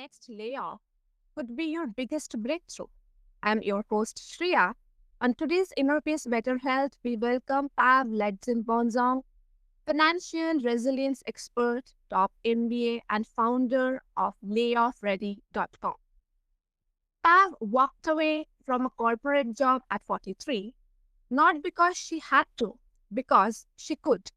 next layoff could be your biggest breakthrough. I'm your host, Shreya. On today's Inner Peace Better Health, we welcome Pav Lertjitbanjong, financial resilience expert, top MBA, and founder of layoff-ready.com. Pav walked away from a corporate job at 43, not because she had to, because she could.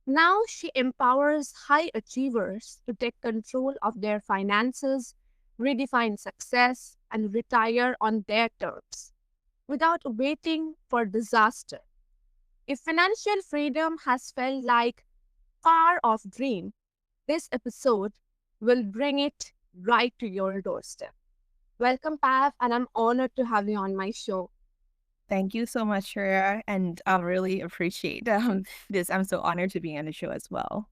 Now she empowers high achievers to take control of their finances, redefine success, and retire on their terms without waiting for disaster. If financial freedom has felt like far off dream, this episode will bring it right to your doorstep. Welcome, Pav, and I'm honored to have you on my show. Thank you so much, Shreya, and I really appreciate this. I'm so honored to be on the show as well.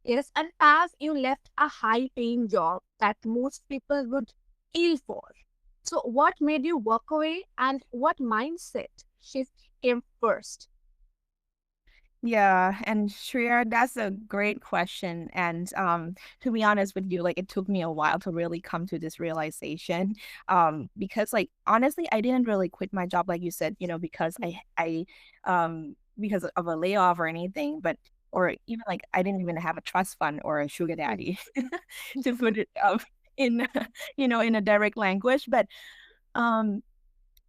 Yes, and Pav, you left a high paying job that most people would kill for. So, what made you walk away and what mindset shift came first? Yeah, and Shreya, that's a great question. And to be honest with you, like it took me a while to really come to this realization. Because like honestly, I didn't really quit my job, like you said, because of a layoff or anything, but or even like I didn't even have a trust fund or a sugar Mm. daddy to put it in in a direct language. But um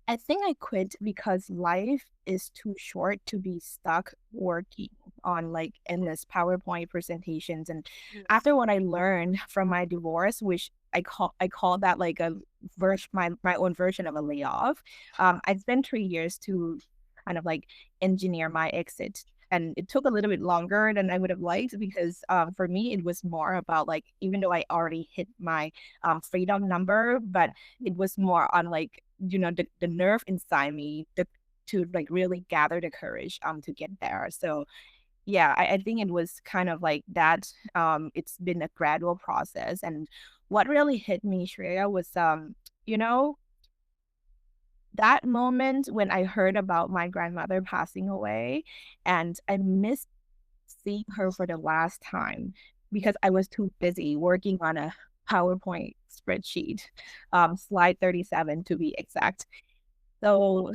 I think I quit because life is too short to be stuck working on like endless PowerPoint presentations. And after what I learned from my divorce, which I call that like a version my own version of a layoff. I spent 3 years to kind of like engineer my exit. And it took a little bit longer than I would have liked because for me it was more about like even though I already hit my freedom number, but it was more on like the nerve inside me to like really gather the courage to get there. So yeah, I think it was kind of like that. It's been a gradual process, and what really hit me, Shreya, was you know that moment when I heard about my grandmother passing away, and I missed seeing her for the last time because I was too busy working on a PowerPoint spreadsheet, slide 37 to be exact. So,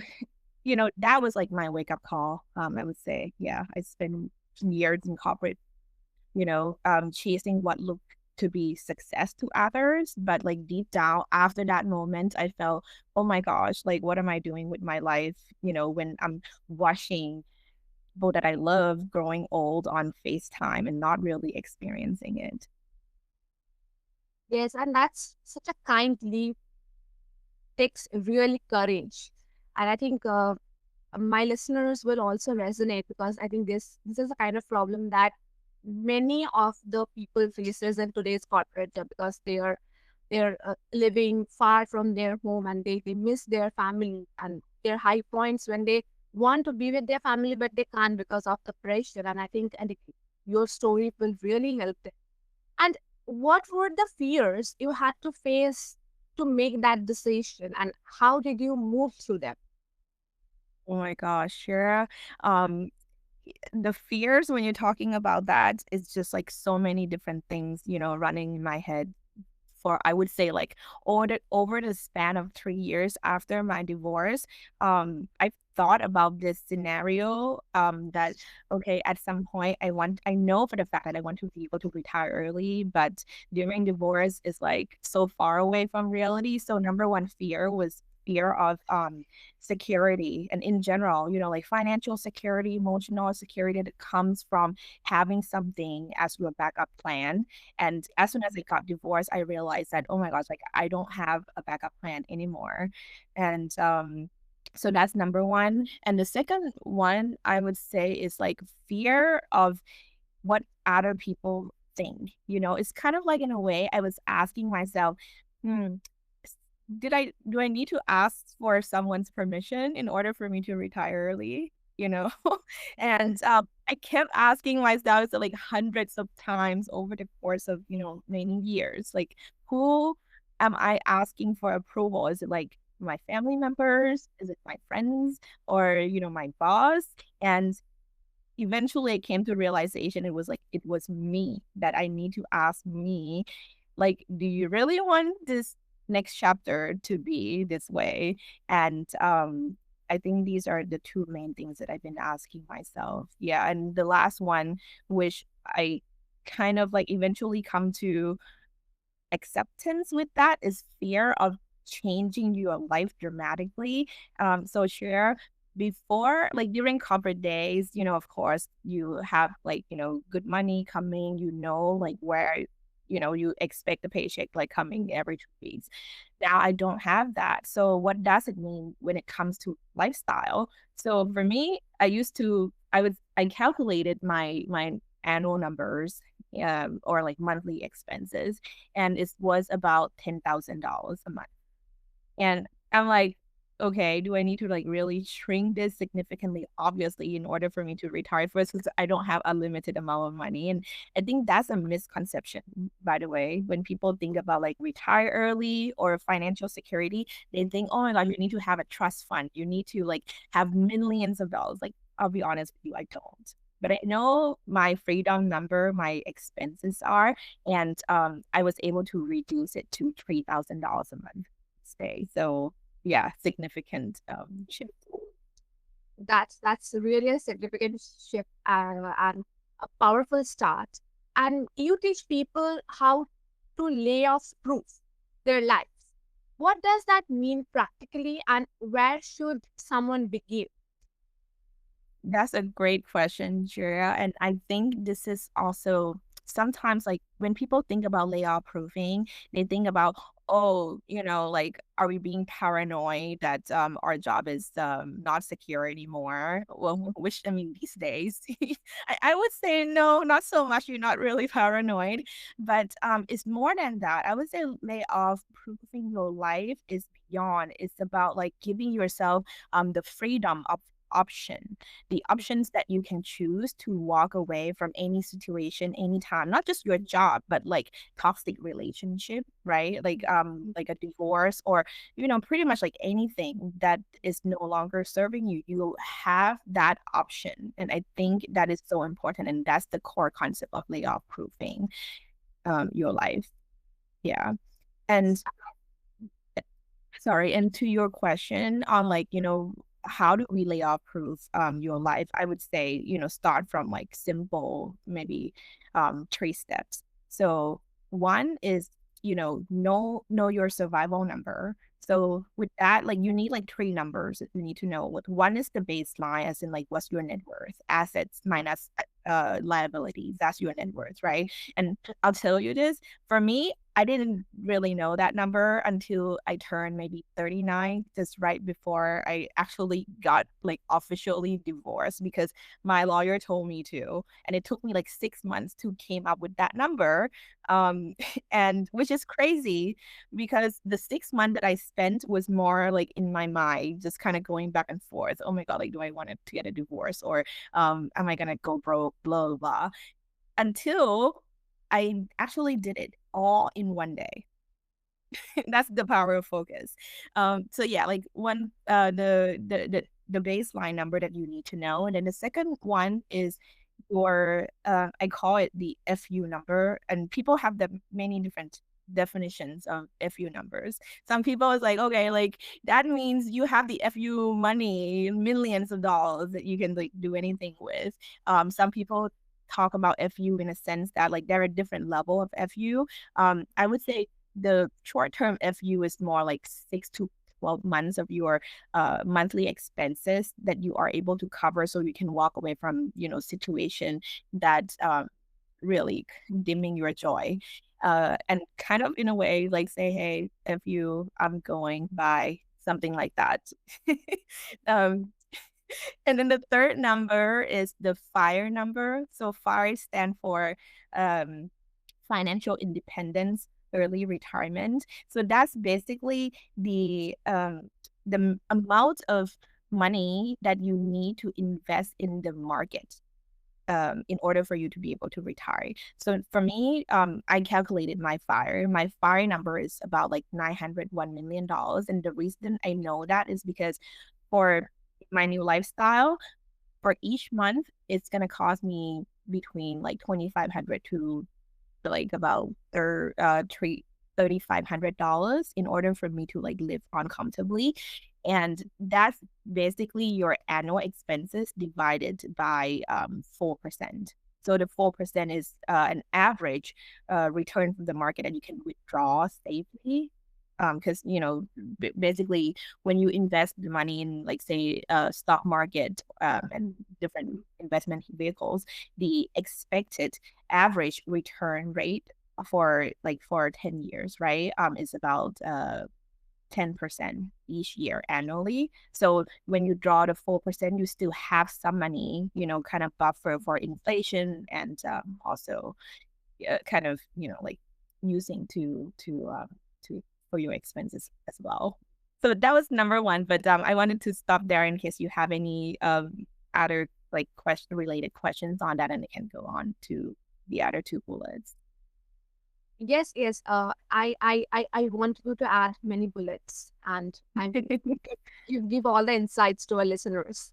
that was like my wake up call. I would say, yeah, I spent years in corporate, chasing what looked to be success to others. But like deep down after that moment, I felt, oh my gosh, like what am I doing with my life? When I'm watching people that I love growing old on FaceTime and not really experiencing it. Yes, and that's such a kind leap, takes really courage. And I think my listeners will also resonate because I think this is the kind of problem that many of the people faces in today's corporate job because they're living far from their home and they miss their family and their high points when they want to be with their family but they can't because of the pressure. And I think your story will really help them. And what were the fears you had to face to make that decision and how did you move through them? Oh my gosh, Shira. Um, the fears when you're talking about that is just like so many different things, running in my head for I would say like over the span of 3 years after my divorce. I thought about this scenario that okay, at some point I know for the fact that I want to be able to retire early, but during divorce is like so far away from reality. So number one fear was fear of security and in general, like financial security, emotional security that comes from having something as your backup plan. And as soon as I got divorced, I realized that, oh my gosh, like I don't have a backup plan anymore. And so that's number one. And the second one I would say is like fear of what other people think. It's kind of like in a way I was asking myself, hmm, do I need to ask for someone's permission in order for me to retire early? And I kept asking myself like hundreds of times over the course of many years, like who am I asking for approval? Is it like my family members? Is it my friends or my boss? And eventually I came to realization it was me that I need to ask me Like, do you really want this next chapter to be this way? And I think these are the two main things that I've been asking myself. Yeah. And the last one, which I kind of like eventually come to acceptance with, that is fear of changing your life dramatically. So share before, like during corporate days, of course, you have like, good money coming, like where, you expect the paycheck like coming every 2 weeks. Now I don't have that. So what does it mean when it comes to lifestyle? So for me, I calculated my annual numbers, or like monthly expenses, and it was about $10,000 a month. And I'm like, okay, do I need to like really shrink this significantly, obviously, in order for me to retire first? Because I don't have a limited amount of money. And I think that's a misconception, by the way. When people think about like retire early or financial security, they think, oh my God, you need to have a trust fund. You need to like have millions of dollars. Like, I'll be honest with you, I don't. But I know my freedom number, my expenses are, and I was able to reduce it to $3,000 a month stay. So yeah, significant shift. That's really a significant shift, and a powerful start. And you teach people how to lay off proof their lives. What does that mean practically, and where should someone begin? That's a great question, Julia. And I think this is also sometimes like when people think about layoff proofing, they think about, oh, like, are we being paranoid that our job is not secure anymore? Well, which I mean, these days, I would say no, not so much. You're not really paranoid, but it's more than that. I would say layoff proofing your life is beyond. It's about like giving yourself the freedom of option the options that you can choose to walk away from any situation anytime, not just your job, but like toxic relationship, right? Like a divorce, or pretty much like anything that is no longer serving you. You have that option, and I think that is so important, and that's the core concept of layoff proofing your life. Yeah. And sorry, and to your question on like, how do we layoff proof your life? I would say, start from like simple, maybe 3 steps. So one is, know your survival number. So with that, like you need like 3 numbers that you need to know. What one is the baseline, as in like what's your net worth, assets minus liabilities, that's your net worth, right? And I'll tell you this, for me, I didn't really know that number until I turned maybe 39, just right before I actually got like officially divorced, because my lawyer told me to. And it took me like 6 months to came up with that number. And which is crazy, because the 6 months that I spent was more like in my mind, just kind of going back and forth. Oh my God, like, do I want to get a divorce, or am I gonna go broke, blah, blah, blah, until I actually did it all in one day. That's the power of focus. So yeah, like one, the baseline number that you need to know, and then the second one is your, I call it the FU number, and people have the many different definitions of FU numbers. Some people is like, okay, like that means you have the FU money, millions of dollars that you can like do anything with. Some people talk about FU in a sense that like there are different level of FU. I would say the short term FU is more like 6 to 12 months of your monthly expenses that you are able to cover, so you can walk away from situation that really dimming your joy, and kind of in a way like say, hey, FU, I'm going by something like that. um and then the third number is the FIRE number. So FIRE stand for um financial independence, early retirement. So that's basically the amount of money that you need to invest in the market in order for you to be able to retire. So for me, I calculated my FIRE. My FIRE number is about like $901 million. And the reason I know that is because for my new lifestyle, for each month, it's gonna cost me between like 2,500 to like about $3,500 in order for me to like live uncomfortably. And that's basically your annual expenses divided by 4%. So the 4% is an average return from the market that you can withdraw safely. Because basically, when you invest the money in, like, say, stock market and different investment vehicles, the expected average return rate for 10 years, right, is about 10% each year annually. So when you draw the 4%, you still have some money, kind of buffer for inflation, and also kind of, like, using to for your expenses as well. So that was number one, but I wanted to stop there in case you have any other like question related questions on that, and it can go on to the other two bullets. Yes, yes. I want you to add many bullets, and you give all the insights to our listeners.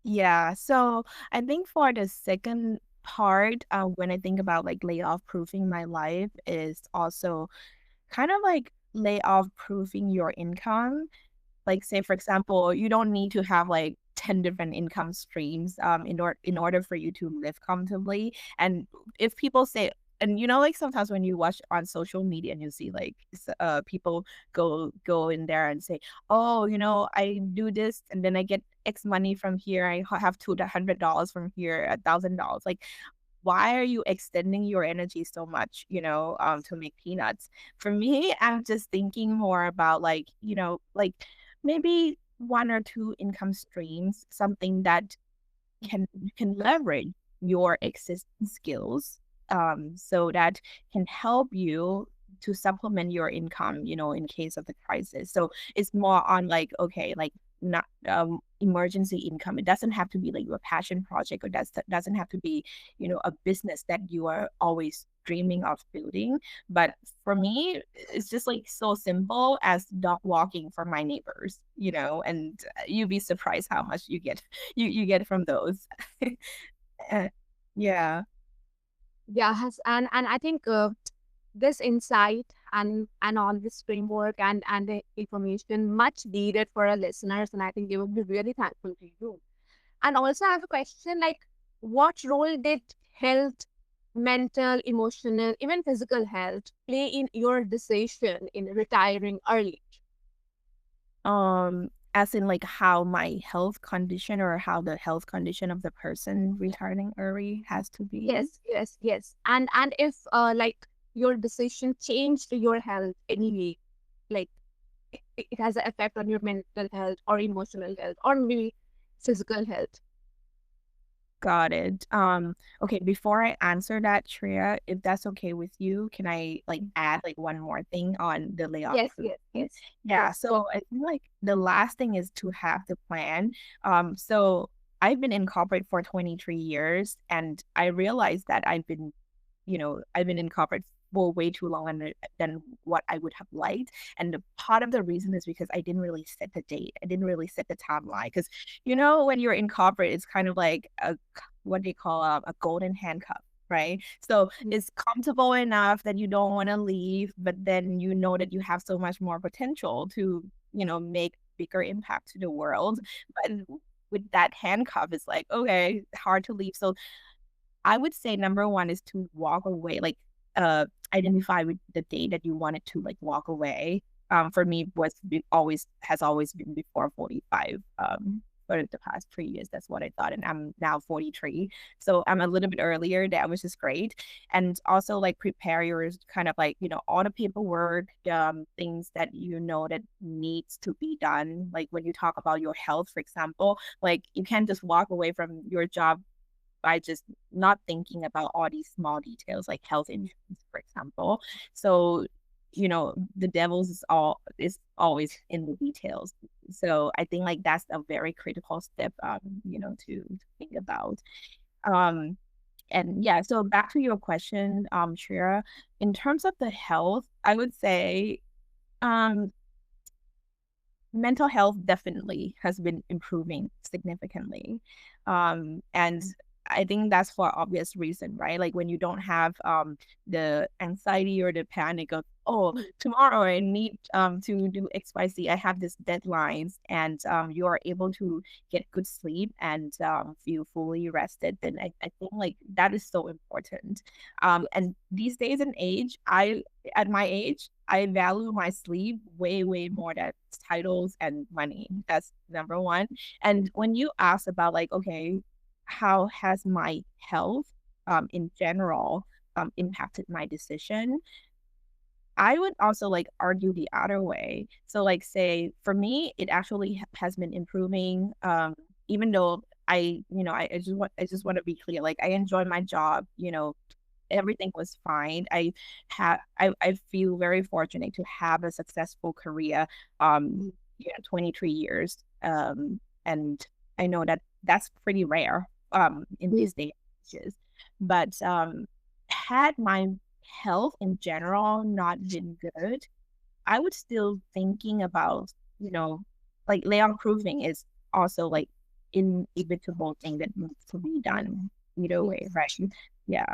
Yeah. So I think for the second part, when I think about like layoff proofing my life, is also kind of like layoff proofing your income. Like, say, for example, you don't need to have like 10 different income streams in order for you to live comfortably. And if people say, and like sometimes when you watch on social media and you see like people go in there and say, oh, I do this and then I get X money from here. I have $200 from here, $1,000. Like, why are you extending your energy so much, to make peanuts? For me, I'm just thinking more about like, like maybe one or two income streams, something that you can leverage your existing skills, so that can help you to supplement your income, in case of the crisis. So it's more on like, okay, like, not emergency income. It doesn't have to be like your passion project, or doesn't have to be, a business that you are always dreaming of building. But for me, it's just like so simple as dog walking for my neighbors, and you'd be surprised how much you get from those. Uh, yeah. Yes, and I think this insight and all this framework and the information much needed for our listeners, and I think they will be really thankful to you. And also, I have a question like, what role did health, mental, emotional, even physical health play in your decision in retiring early? As in like how my health condition or how the health condition of the person retiring early has to be. Yes, yes, yes. And if like your decision changed your health anyway, like it has an effect on your mental health or emotional health or maybe physical health. Got it. Okay, before I answer that, Shreya, if that's okay with you, can I like add like one more thing on the layoff Yes, proof? yes, yes, Yeah, yes. so I think like the last thing is to have the plan. So I've been in corporate for 23 years, and I realized that I've been in corporate for way too long than what I would have liked. And the part of the reason is because I didn't really set the date. I didn't really set the timeline. Because, when you're in corporate, it's kind of like what they call a golden handcuff. Right. So Mm. it's comfortable enough that you don't want to leave, but then you know that you have so much more potential to, make bigger impact to the world. But with that handcuff, it's like, okay, hard to leave. So I would say number one is to walk away, like, identify with the day that you wanted to, like, walk away. For me, always has always been before 45, for the past 3 years. That's what I thought, and I'm now 43. So I'm a little bit earlier. That was just great. And also, like, prepare your kind of like, all the paperwork, things that that needs to be done. Like, when you talk about your health, for example, like, you can't just walk away from your job by just not thinking about all these small details like health insurance, for example. So, the devil's is always in the details. So I think like that's a very critical step, to think about. Um, and yeah, so back to your question, Shira, in terms of the health, I would say, um, mental health definitely has been improving significantly. And I think that's for obvious reason, right? Like when you don't have the anxiety or the panic of, oh, Mm. tomorrow I need to do XYZ. I have this deadlines, and you are able to get good sleep and feel fully rested, then I think like that is so important. Yes. And these days and age, I at my age, I value my sleep way, way more than titles and money. That's number one. And when you ask about like, okay, how has my health in general impacted my decision, I would also like argue the other way. So like say for me, it actually has been improving. Even though I just want to be clear. Like I enjoy my job, everything was fine. I feel very fortunate to have a successful career, Mm. 23 years. And I know that that's pretty rare in Mm. these days. But had my health in general not been good, I would still thinking about, you know, like layoff proofing is also like inevitable thing that needs to be done either way, Yes. right? Yeah.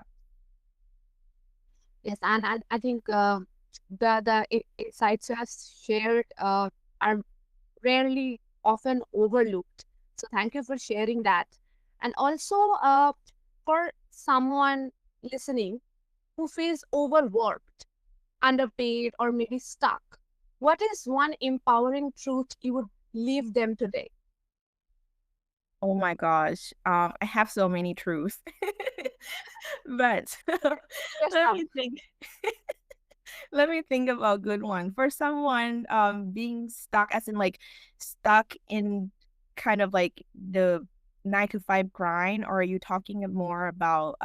Yes, and I think the insights you have shared are rarely often overlooked. So thank you for sharing that. And also, for someone listening who feels overworked, underpaid, or maybe stuck, what is one empowering truth you would leave them today? Oh my gosh. I have so many truths. But Yes, let me think. Let me think about a good one. For someone being stuck as in like stuck in kind of like the 9 to 5 grind, or are you talking more about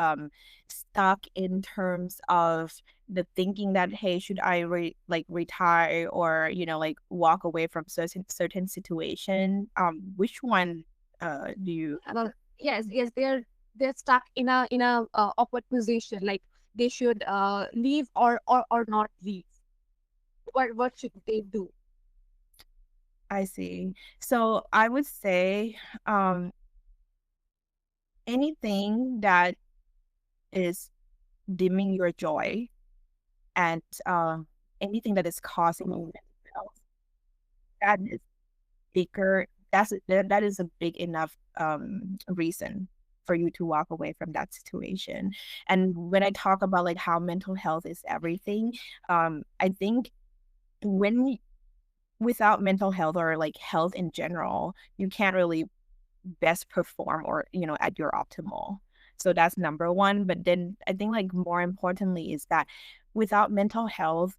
stuck in terms of the thinking that hey, should I like retire or like walk away from certain situation? Which one do you yes, yes, they're stuck in a awkward position, like they should leave or not leave. What should they do? I see. So I would say um anything that is dimming your joy and anything that is causing you mental health, that is bigger. That is a big enough reason for you to walk away from that situation. And when I talk about like how mental health is everything, I think when without mental health or like health in general, you can't really best perform or at your optimal. So that's number one. But then I think like more importantly is that without mental health,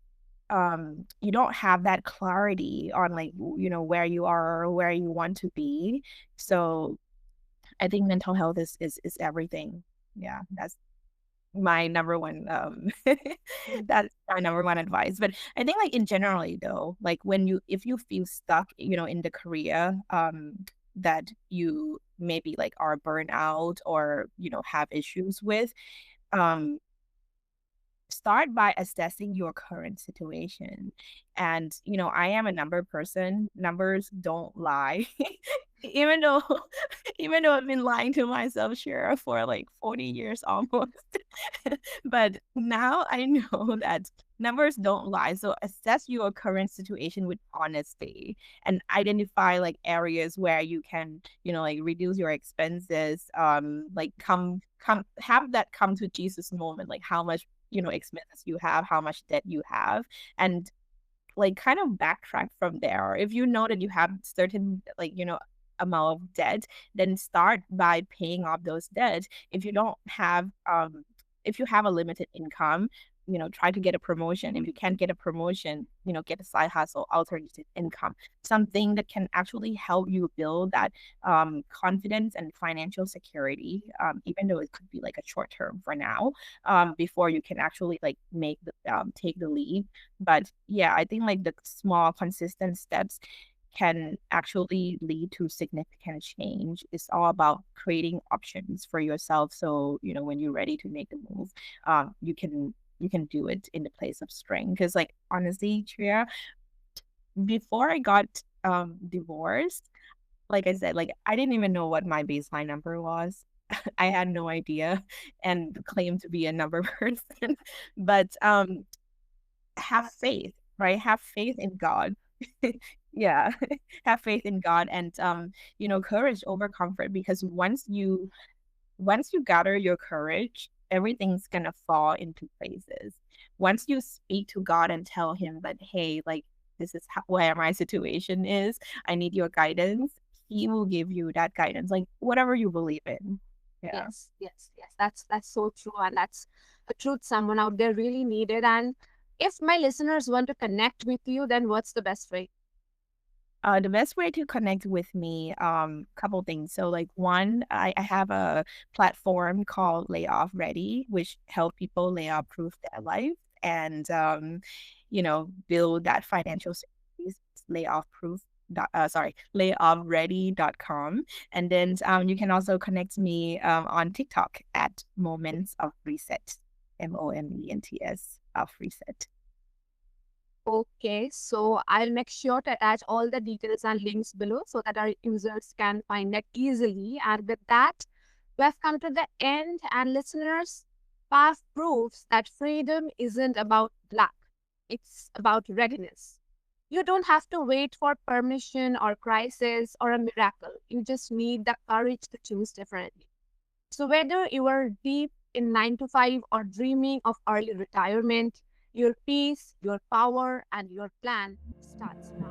you don't have that clarity on like where you are or where you want to be. So I think mental health is everything. Yeah, that's my number one Mm. that's my number one advice. But I think like in generally though, like when you if you feel stuck in the career that you maybe like are burnout or have issues with, um start by assessing your current situation. And, I am a number person. Numbers don't lie. even though even though I've been lying to myself, sure, for like 40 years almost. But now I know that numbers don't lie. So assess your current situation with honesty and identify like areas where you can, like reduce your expenses, like come have that come to Jesus moment, like how much expenses you have, how much debt you have, and like kind of backtrack from there. If you know that you have certain like amount of debt, then start by paying off those debts. If you don't have if you have a limited income, try to get a promotion. If you can't get a promotion, get a side hustle, alternative income, something that can actually help you build that confidence and financial security, even though it could be like a short term for now, before you can actually like take the leap. But yeah, I think like the small consistent steps can actually lead to significant change. It's all about creating options for yourself. So, when you're ready to make the move, you can do it in the place of strength. Because like honestly, Tria, before I got divorced, like I said, like I didn't even know what my baseline number was. I had no idea and claimed to be a number person. But have faith, right? Have faith in God. Yeah. Have faith in God and courage over comfort because once you gather your courage, everything's gonna fall into places. Once you speak to God and tell him that, hey, like this is where my situation is, I need your guidance, he will give you that guidance, like whatever you believe in. Yeah. Yes, yes, yes. That's so true, and that's a truth someone out there really needed. And if my listeners want to connect with you, then what's the best way? The best way to connect with me, couple things. So, like one, I have a platform called Layoff-Ready, which help people layoff-proof their life and build that financial security. Layoff-proof. Layoff-ready.com. And then you can also connect me on TikTok at Moments of Reset, Moments of Reset. Okay, so I'll make sure to attach all the details and links below so that our users can find it easily. And with that, we have come to the end. And listeners, Path proves that freedom isn't about luck, it's about readiness. You don't have to wait for permission or crisis or a miracle. You just need the courage to choose differently. So, whether you are deep in 9 to 5 or dreaming of early retirement, your peace, your power, and your plan starts now.